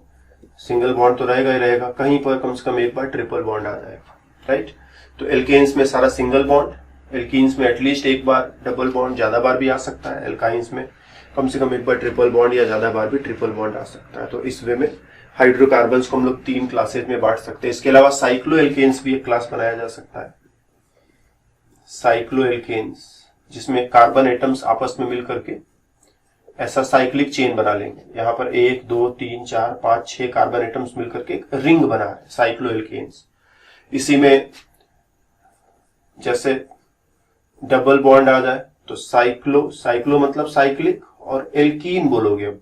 सिंगल बॉन्ड तो रहेगा ही रहेगा, कहीं पर कम से कम एक बार ट्रिपल बॉन्ड आ जाएगा, राइट। तो एल्केन्स में सारा सिंगल बॉन्ड, एल्कीन्स में एटलीस्ट एक बार डबल बॉन्ड, ज्यादा बार भी आ सकता है। एल्काइंस में कम से कम एक बार ट्रिपल बॉन्ड या ज्यादा बार भी ट्रिपल बॉन्ड आ सकता है। तो इस वे में हाइड्रोकार्बन्स को हम लोग 3 क्लासेज में बांट सकते हैं। इसके अलावा साइक्लोएल्केन्स भी एक क्लास बनाया जा सकता है। साइक्लोएल्केन्स, जिसमें कार्बन एटम्स आपस में मिल करके ऐसा साइक्लिक चेन बना लेंगे। यहां पर 1 2 3 4 5 6 कार्बन एटम्स मिलकर के एक रिंग बना है, साइक्लोएल्केन्स। इसी में जैसे डबल बॉन्ड आ जाए तो साइक्लो मतलब साइक्लिक, और एल्कीन बोलोगे अब,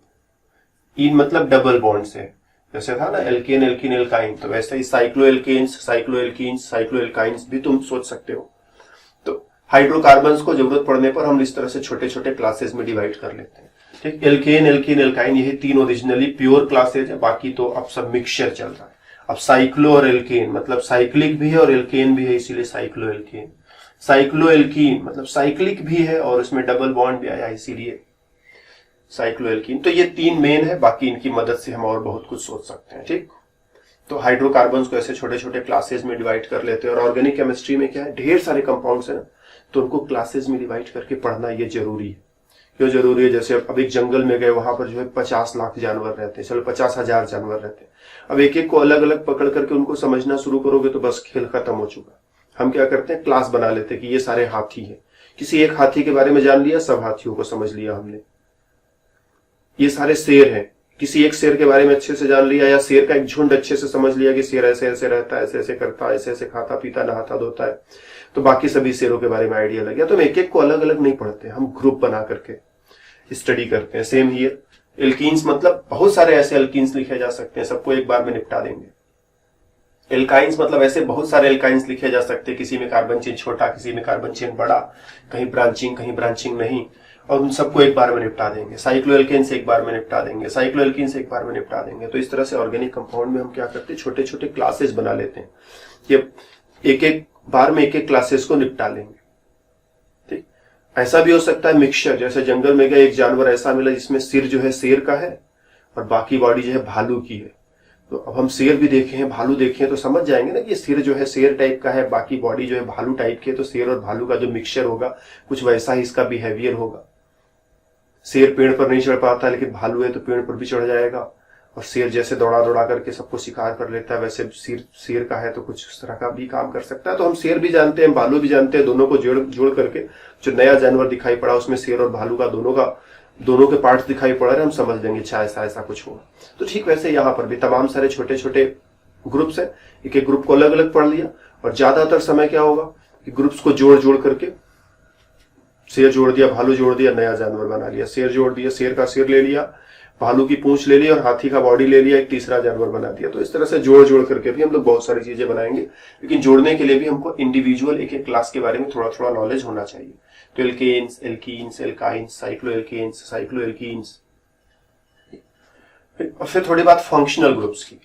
इन मतलब डबल बॉन्ड से, जैसे था ना एल्केन एल्कीन एल्काइन, तो वैसे ही साइक्लोएल्केन्स, साइक्लोएल्कीन्स, साइक्लोएल्काइंस भी तुम सोच सकते हो। तो हाइड्रोकार्बन्स को जरूरत पड़ने पर हम इस तरह से छोटे छोटे क्लासेस में डिवाइड कर लेते हैं। ठीक, एल्केन एल्कीन एल्काइन यही तीन ओरिजिनली प्योर क्लासेज है, बाकी तो अब सब मिक्सचर चल रहा है। अब साइक्लो और एल्केन मतलब साइक्लिक भी है और एल्केन भी है, इसीलिए साइक्लो एल्केन। साइक्लो एल्कीन मतलब साइक्लिक भी है और उसमें डबल बॉन्ड भी आया, इसीलिए साइक्लो एल्कीन। तो ये तीन मेन है, बाकी इनकी मदद से हम और बहुत कुछ सोच सकते हैं। ठीक, तो हाइड्रोकार्बन्स को ऐसे छोटे छोटे क्लासेस में डिवाइड कर लेते हैं, और ऑर्गेनिक केमिस्ट्री में क्या है, ढेर सारे कंपाउंड्स हैं, तो उनको क्लासेस में डिवाइड करके पढ़ना ये जरूरी है। क्यों जरूरी है? जैसे अब एक जंगल में गए, वहां पर जो है 50 लाख जानवर रहते हैं, चलो 50,000 जानवर रहते हैं। अब एक एक को अलग अलग पकड़ करके उनको समझना शुरू करोगे तो बस खेल खत्म हो चुका। हम क्या करते हैं, क्लास बना लेते हैं कि ये सारे हाथी हैं, किसी एक हाथी के बारे में जान लिया, सब हाथियों को समझ लिया हमने। ये सारे शेर हैं, किसी एक शेर के बारे में अच्छे से जान लिया, या शेर का एक झुंड अच्छे से समझ लिया कि शेर ऐसे ऐसे रहता है, ऐसे ऐसे करता है, ऐसे ऐसे खाता पीता नहाता धोता है, तो बाकी सभी शेरों के बारे में आइडिया लग गया। तो हम एक एक को अलग अलग नहीं पढ़ते, हम ग्रुप बना करके स्टडी करते हैं। सेम हियर, एल्कीन्स मतलब बहुत सारे ऐसे एल्कीन्स लिखे जा सकते हैं, सबको एक बार में निपटा देंगे। एल्काइंस मतलब ऐसे बहुत सारे एल्काइंस लिखे जा सकते हैं, किसी में कार्बन चेन छोटा, किसी में कार्बन चेन बड़ा, कहीं ब्रांचिंग नहीं, और उन सबको एक बार में निपटा देंगे। साइक्लोएल्केन से एक बार में निपटा देंगे, साइक्लोएल्कीन से एक बार में निपटा देंगे। तो इस तरह से ऑर्गेनिक कंपाउंड में हम क्या करते हैं, छोटे छोटे क्लासेस बना लेते हैं, ये एक एक बार में एक एक क्लासेस को निपटा लेंगे। ठीक, ऐसा भी हो सकता है मिक्सचर, जैसे जंगल में गए, एक जानवर ऐसा मिला जिसमें सिर जो है शेर का है और बाकी बॉडी जो है भालू की है। तो अब हम शेर भी देखे हैं, भालू देखे हैं, तो समझ जाएंगे ना कि सिर जो है शेर टाइप का है, बाकी बॉडी जो है भालू टाइप की है। तो शेर और भालू का जो मिक्सचर होगा कुछ वैसा ही इसका बिहेवियर होगा। शेर पेड़ पर नहीं चढ़ पाता, लेकिन भालू है तो पेड़ पर भी चढ़ जाएगा, और शेर जैसे दौड़ा दौड़ा करके सबको शिकार कर लेता है, वैसे शेर का है तो कुछ उस तरह का भी काम कर सकता है। तो हम शेर भी जानते हैं, भालू भी जानते हैं, दोनों को जोड़ करके जो नया जानवर दिखाई पड़ा उसमें शेर और भालू का दोनों के पार्ट्स दिखाई पड़ रहे हैं, हम समझ लेंगे अच्छा ऐसा कुछ होगा। तो ठीक वैसे यहाँ पर भी तमाम सारे छोटे छोटे ग्रुप्स है, एक एक ग्रुप को अलग अलग पढ़ लिया, और ज्यादातर समय क्या होगा कि ग्रुप्स को जोड़ करके, शेर जोड़ दिया, भालू जोड़ दिया, नया जानवर बना लिया, शेर जोड़ दिया, शेर का सिर ले लिया, भालू की पूंछ ले ली और हाथी का बॉडी ले लिया, एक तीसरा जानवर बना दिया। तो इस तरह से जोड़ करके भी हम लोग बहुत सारी चीजें बनाएंगे, लेकिन जोड़ने के लिए भी हमको इंडिविजुअल एक एक क्लास के बारे में थोड़ा थोड़ा नॉलेज होना चाहिए। तो एल्केन्स, एल्कीन्स, एल्काइंस, साइक्लोएल्केन्स, साइक्लोएल्कीन्स, और फिर थोड़ी बात फंक्शनल ग्रुप्स की।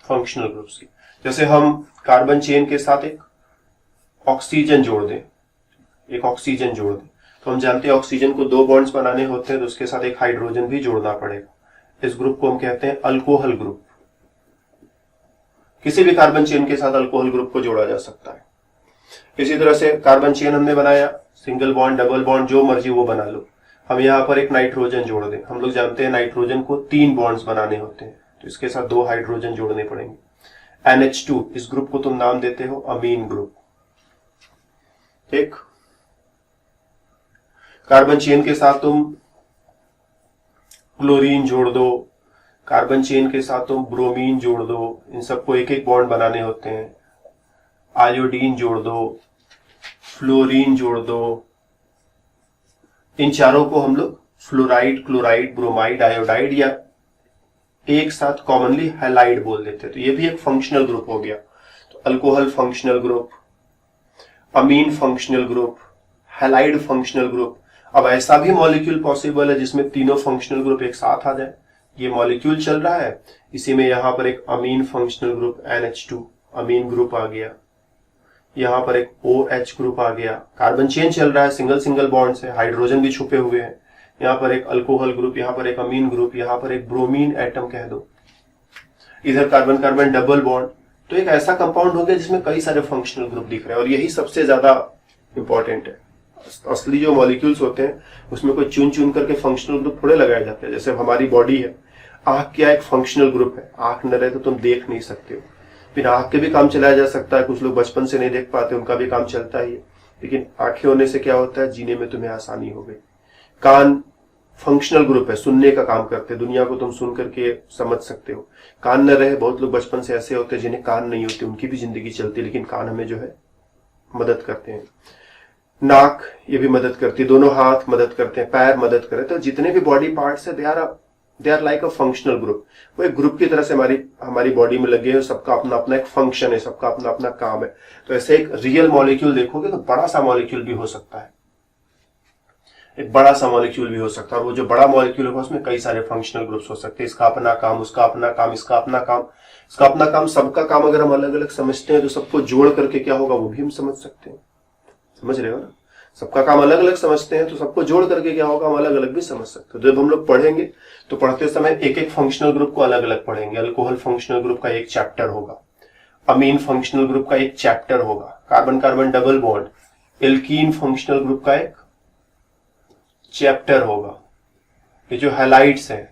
फंक्शनल ग्रुप्स की, जैसे हम कार्बन चेन के साथ एक ऑक्सीजन जोड़ दें, तो हम जानते हैं ऑक्सीजन को 2 बॉन्ड्स बनाने होते हैं, तो उसके साथ एक हाइड्रोजन भी जोड़ना पड़ेगा। इस ग्रुप को हम कहते हैं अल्कोहल ग्रुप। किसी भी कार्बन चेन के साथ अल्कोहल ग्रुप को जोड़ा जा सकता है। इसी तरह से कार्बन चेन हमने बनाया, सिंगल बॉन्ड, डबल बॉन्ड, जो मर्जी वो बना लो। हम यहाँ पर एक नाइट्रोजन जोड़ दें, हम लोग जानते हैं नाइट्रोजन को 3 बॉन्ड्स बनाने होते हैं, तो इसके साथ 2 हाइड्रोजन जोड़ने पड़ेंगे। NH2, इस ग्रुप को तुम नाम देते हो अमीन ग्रुप। ठीक, कार्बन चेन के साथ तुम क्लोरीन जोड़ दो, कार्बन चेन के साथ तुम ब्रोमीन जोड़ दो, इन सबको एक एक बॉन्ड बनाने होते हैं। आयोडीन जोड़ दो, फ्लोरीन जोड़ दो, इन चारों को हम लोग फ्लोराइड, क्लोराइड, ब्रोमाइड, आयोडाइड या एक साथ कॉमनली हैलाइड बोल देते हैं। तो ये भी एक फंक्शनल ग्रुप हो गया। तो alcohol functional group, amine functional group, halide functional group. अब ऐसा भी मॉलिक्यूल पॉसिबल है जिसमें तीनों फंक्शनल ग्रुप एक साथ आ जाए। ये मॉलिक्यूल चल रहा है, इसी में यहां पर एक अमीन फंक्शनल ग्रुप NH2 अमीन ग्रुप आ गया, यहां पर एक OH ग्रुप आ गया। कार्बन चेन चल रहा है, सिंगल बॉन्ड्स है, हाइड्रोजन भी छुपे हुए हैं। यहाँ पर एक अल्कोहल ग्रुप, यहाँ पर एक अमीन ग्रुप, यहाँ पर एक ब्रोमीन एटम कह दो, इधर कार्बन कार्बन डबल बॉन्ड। तो एक ऐसा कंपाउंड हो गया जिसमें कई सारे फंक्शनल ग्रुप दिख रहे हैं, और यही सबसे ज्यादा इंपॉर्टेंट है। असली जो मॉलिक्यूल्स होते हैं उसमें कोई चुन करके फंक्शनल ग्रुप थोड़े लगाए जाते हैं। जैसे हमारी बॉडी है, आंख क्या एक फंक्शनल ग्रुप है, आंख न रहे तो तुम देख नहीं सकते हो। बिना आंख के भी काम चलाया जा सकता है, कुछ लोग बचपन से नहीं देख पाते, उनका भी काम चलता ही है, लेकिन आंखें होने से क्या होता है, जीने में तुम्हें आसानी हो गई। कान फंक्शनल ग्रुप है, सुनने का काम करते, दुनिया को तुम सुन करके समझ सकते हो। कान न रहे, बहुत लोग बचपन से ऐसे होते हैं जिन्हें कान नहीं होते, उनकी भी जिंदगी चलती है, लेकिन कान हमें जो है मदद करते हैं। नाक ये भी मदद करती है, दोनों हाथ मदद करते हैं, पैर मदद करते हैं। तो जितने भी बॉडी पार्ट्स है, they are like a functional group. वो एक ग्रुप की तरह से हमारी बॉडी में लगे हैं, सबका अपना अपना एक फंक्शन है, सबका अपना अपना काम है। तो ऐसे एक रियल मॉलिक्यूल देखोगे तो बड़ा सा मॉलिक्यूल भी हो सकता है, एक बड़ा सा मॉलिक्यूल भी हो सकता है, और वो जो बड़ा मॉलिक्यूल होगा उसमें कई सारे फंक्शनल ग्रुप्स हो सकते हैं। इसका अपना काम, उसका अपना काम, इसका अपना काम, इसका अपना काम, सबका काम अगर हम अलग अलग समझते हैं तो सबको जोड़ करके क्या होगा वो भी हम समझ सकते हैं। समझ रहे हो ना? सबका काम अलग अलग समझते हैं तो सबको जोड़ करके क्या होगा हम अलग अलग भी समझ सकते हैं। जब हम लोग पढ़ेंगे तो पढ़ते समय एक एक फंक्शनल ग्रुप को अलग अलग पढ़ेंगे। अल्कोहल फंक्शनल ग्रुप का एक चैप्टर होगा, अमीन फंक्शनल ग्रुप का एक चैप्टर होगा, carbon carbon double bond, alkene functional group का एक चैप्टर होगा, ये जो हैलाइड्स हैं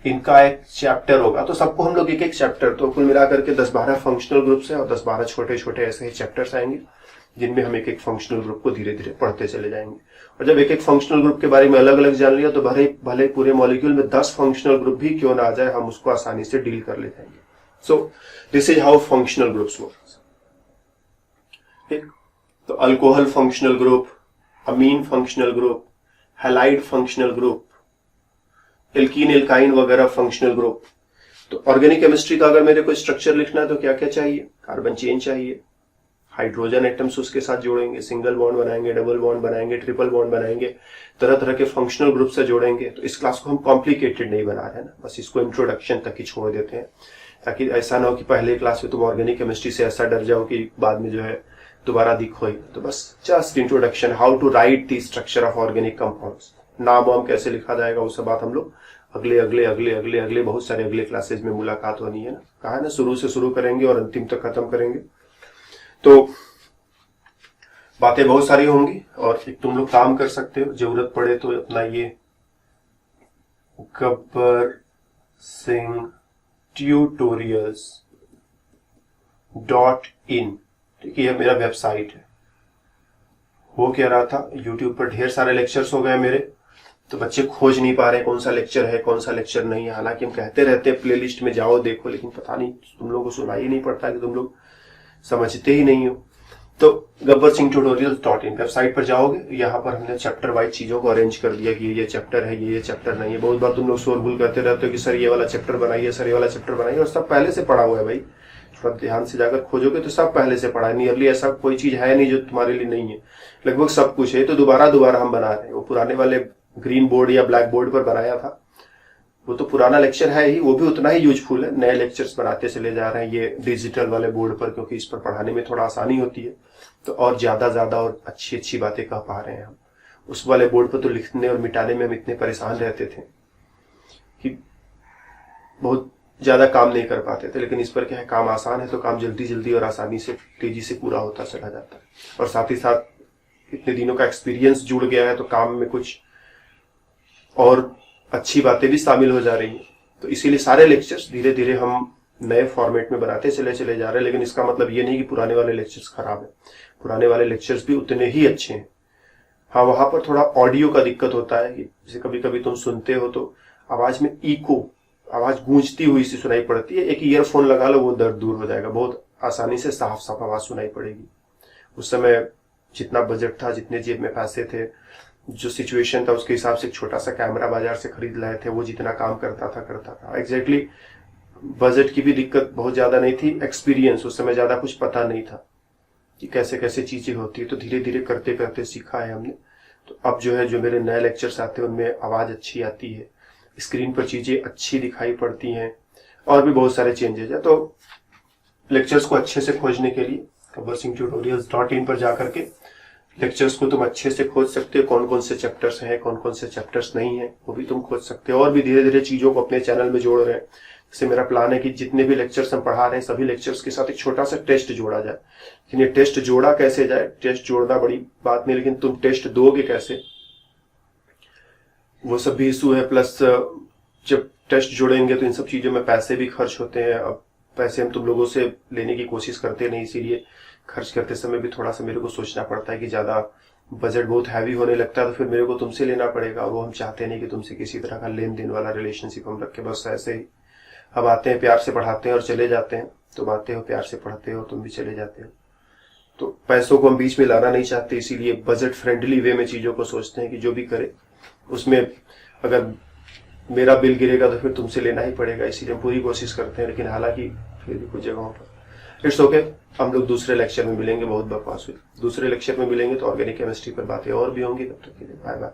इनका एक चैप्टर होगा। तो सबको हम लोग एक एक चैप्टर, तो कुल मिलाकर के 10-12 फंक्शनल ग्रुप्स हैं और 10-12 छोटे छोटे ऐसे ही चैप्टर्स आएंगे जिनमें हम एक एक फंक्शनल ग्रुप को धीरे धीरे पढ़ते चले जाएंगे। और जब एक एक फंक्शनल ग्रुप के बारे में अलग अलग जान लिया तो भले पूरे मॉलिक्यूल में 10 फंक्शनल ग्रुप भी क्यों ना आ जाए, हम उसको आसानी से डील कर ले जाएंगे। So this is how functional groups work. ठीक, तो alcohol functional group, amine functional group, halide functional group, alkene alkyne वगैरह फंक्शनल ग्रुप। तो ऑर्गेनिक केमिस्ट्री का अगर मेरे को स्ट्रक्चर लिखना है तो क्या क्या चाहिए? कार्बन चेन चाहिए, हाइड्रोजन एटम्स उसके साथ जोड़ेंगे, सिंगल बॉन्ड बनाएंगे, डबल बॉन्ड बनाएंगे, ट्रिपल बॉन्ड बनाएंगे, तरह तरह के फंक्शनल ग्रुप से जोड़ेंगे। तो इस क्लास को हम कॉम्प्लिकेटेड नहीं बना रहे हैं ना, बस इसको इंट्रोडक्शन तक ही छोड़ देते हैं, ताकि ऐसा ना हो कि पहले क्लास में तुम ऑर्गेनिक केमिस्ट्री से ऐसा डर जाओ कि बाद में जो है दोबारा दिखो ही। तो बस just introduction, how to write the structure of organic compounds, नाम वाम कैसे लिखा जाएगा वो सब बात हम लोग अगले अगले अगले अगले अगले बहुत सारे अगले क्लासेज में मुलाकात होनी है ना। कहा ना, शुरू से शुरू करेंगे और अंतिम तक खत्म करेंगे। तो बातें बहुत सारी होंगी और तुम लोग काम कर सकते हो, जरूरत पड़े तो अपना ये गब्बर सिंह tutorials.in, ठीक है, यह मेरा वेबसाइट है। हो क्या रहा था, यूट्यूब पर ढेर सारे लेक्चर्स हो गए मेरे, तो बच्चे खोज नहीं पा रहे कौन सा लेक्चर है कौन सा लेक्चर नहीं है। हालांकि हम कहते रहते हैं प्लेलिस्ट में जाओ देखो, लेकिन पता नहीं तुम लोगों को सुनाई ही नहीं पड़ता कि तुम लोग समझते ही नहीं हो। तो गब्बर सिंह tutorials.in वेबसाइट पर जाओगे, यहाँ पर हमने चैप्टर वाइज चीजों को अरेंज कर दिया कि ये चैप्टर है, ये चैप्टर नहीं है। बहुत बार तुम लोग शोरगुल करते रहते हो कि सर ये वाला चैप्टर बनाइए, सर ये वाला चैप्टर बनाइए, और सब पहले से पढ़ा हुआ है भाई। थोड़ा ध्यान से जाकर खोजोगे तो सब पहले से पढ़ा है, नियरली ऐसा कोई चीज है नहीं जो तुम्हारे लिए नहीं है, लगभग सब कुछ है। तो दोबारा हम बना रहे हैं। वो पुराने वाले ग्रीन बोर्ड या ब्लैक बोर्ड पर बनाया था वो तो पुराना लेक्चर है ही, वो भी उतना ही यूजफुल है। नए लेक्चर्स बनाते चले जा रहे हैं ये डिजिटल वाले बोर्ड पर, क्योंकि इस पर पढ़ाने में थोड़ा आसानी होती है, तो और ज्यादा और अच्छी अच्छी बातें कह पा रहे हैं हम। उस वाले बोर्ड पर तो लिखने और मिटाने में हम इतने परेशान रहते थे कि बहुत ज्यादा काम नहीं कर पाते थे, लेकिन इस पर क्या है, काम आसान है तो काम जल्दी जल्दी और आसानी से तेजी से पूरा होता चला जाता है। और साथ ही साथ इतने दिनों का एक्सपीरियंस जुड़ गया है तो काम में कुछ और अच्छी बातें भी शामिल हो जा रही हैं। तो इसीलिए सारे लेक्चर्स धीरे धीरे हम नए फॉर्मेट में बनाते चले जा रहे हैं। लेकिन इसका मतलब ये नहीं कि पुराने वाले लेक्चर्स खराब है, पुराने वाले लेक्चर्स भी उतने ही अच्छे हैं। हाँ, वहां पर थोड़ा ऑडियो का दिक्कत होता है, जैसे कभी कभी तुम सुनते हो तो आवाज में इको, आवाज गूंजती हुई सी सुनाई पड़ती है। एक ईयरफोन लगा लो, वो दर्द दूर हो जाएगा, बहुत आसानी से साफ साफ आवाज सुनाई पड़ेगी। उस समय जितना बजट था, जितने जेब में पैसे थे, जो सिचुएशन था उसके हिसाब से एक छोटा सा कैमरा बाजार से खरीद लाए थे, वो जितना काम करता था। एग्जैक्टली बजट की भी दिक्कत बहुत ज्यादा नहीं थी, एक्सपीरियंस उस समय ज्यादा कुछ पता नहीं था कि कैसे कैसे चीजें होती है, तो धीरे धीरे करते करते सीखा है हमने। तो अब जो है, जो मेरे नए लेक्चर्स आते हैं उनमें आवाज अच्छी आती है, स्क्रीन पर चीजें अच्छी दिखाई पड़ती हैं, और भी बहुत सारे चेंजेस है। तो लेक्चर्स को अच्छे से खोजने के लिए गब्बर सिंह tutorials.in पर जाकर के लेक्चर्स को तुम अच्छे से खोज सकते हो, कौन कौन से चैप्टर्स हैं, कौन कौन से चैप्टर्स नहीं है, वो भी तुम खोज सकते हो। और भी धीरे धीरे चीजों को अपने चैनल में जोड़ रहे हैं। जैसे मेरा प्लान है कि जितने भी लेक्चर्स हम पढ़ा रहे हैं सभी लेक्चर्स के साथ एक छोटा सा टेस्ट जोड़ा जाए। लेकिन ये टेस्ट जोड़ा कैसे जाए, टेस्ट जोड़ना बड़ी बात नहीं, लेकिन तुम टेस्ट दोगे कैसे, वो सब भी इशू है। प्लस जब टेस्ट जोड़ेंगे तो इन सब चीजों में पैसे भी खर्च होते हैं। अब पैसे हम तुम लोगों से लेने की कोशिश करते नहीं, इसीलिए खर्च करते समय भी थोड़ा सा मेरे को सोचना पड़ता है कि ज्यादा बजट बहुत हैवी होने लगता है तो फिर मेरे को तुमसे लेना पड़ेगा, और वो हम चाहते नहीं कि तुमसे किसी तरह का लेन देन वाला रिलेशनशिप हम रखें। बस ऐसे ही हम आते हैं, प्यार से पढ़ाते हैं और चले जाते हैं। तुम आते हो, प्यार से पढ़ते हो, तुम भी चले जाते हो। तो पैसों को हम बीच में लाना नहीं चाहते, इसीलिए बजट फ्रेंडली वे में चीजों को सोचते हैं कि जो भी करे उसमें अगर मेरा बिल गिरेगा तो फिर तुमसे लेना ही पड़ेगा, इसीलिए हम पूरी कोशिश करते हैं, लेकिन हालांकि फिर भी कुछ जगहों पर इट्स ओके। हम लोग दूसरे लेक्चर में मिलेंगे, बहुत बकवास हुई, दूसरे लेक्चर में मिलेंगे तो ऑर्गेनिक केमिस्ट्री पर बातें और भी होंगी। तब तक के लिए बाय बाय।